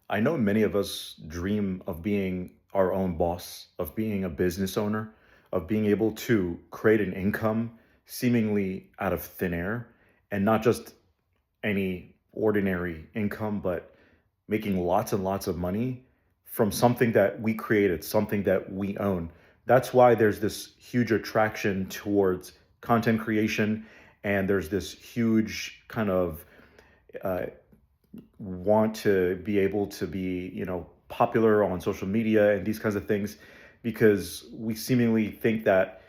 I know many of us dream of being our own boss, of being a business owner, of being able to create an income seemingly out of thin air, and not just any ordinary income, but making lots and lots of money from something that we created, something that we own. That's why there's this huge attraction towards content creation, and there's this huge kind of uh, want to be able to be, popular on social media and these kinds of things, because we seemingly think that,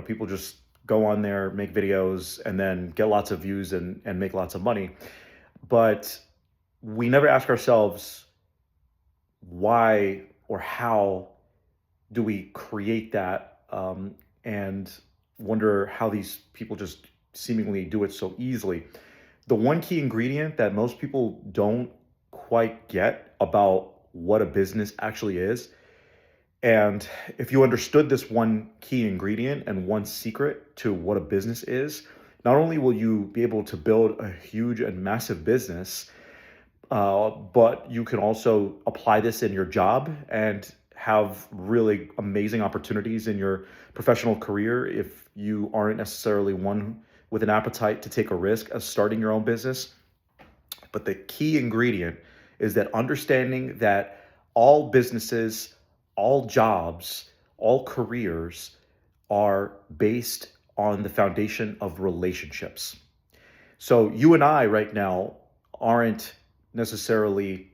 people just go on there, make videos, and then get lots of views and make lots of money. But we never ask ourselves why or how do we create that, and wonder how these people just seemingly do it so easily. The one key ingredient that most people don't quite get about what a business actually is, and if you understood this one key ingredient and one secret to what a business is, not only will you be able to build a huge and massive business, but you can also apply this in your job and have really amazing opportunities in your professional career if you aren't necessarily one with an appetite to take a risk as starting your own business. But the key ingredient is that understanding that all businesses, all jobs, all careers are based on the foundation of relationships. So you and I right now aren't necessarily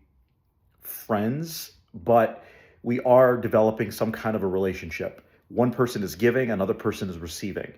friends, but we are developing some kind of a relationship. One person is giving, another person is receiving.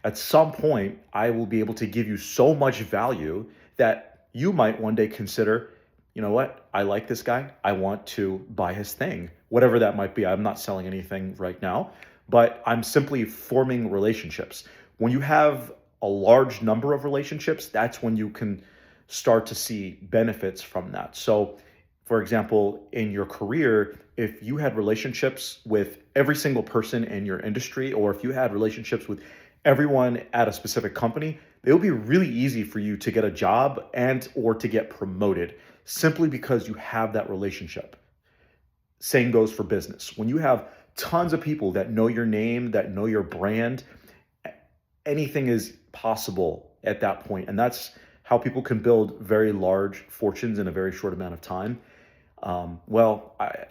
At some point, I will be able to give you so much value that you might one day consider, you know what, I like this guy. I want to buy his thing, whatever that might be. I'm not selling anything right now, but I'm simply forming relationships. When you have a large number of relationships, that's when you can start to see benefits from that. So, for example, in your career, if you had relationships with every single person in your industry, or if you had relationships with everyone at a specific company, it would be really easy for you to get a job and or to get promoted simply because you have that relationship. Same goes for business. When you have tons of people that know your name, that know your brand, anything is possible at that point. And that's how people can build very large fortunes in a very short amount of time.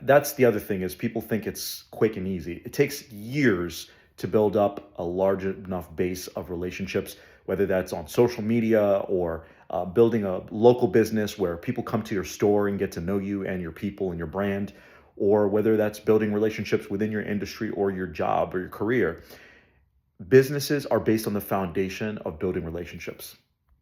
That's the other thing is people think it's quick and easy. It takes years to build up a large enough base of relationships, whether that's on social media or building a local business where people come to your store and get to know you and your people and your brand, or whether that's building relationships within your industry or your job or your career. Businesses are based on the foundation of building relationships.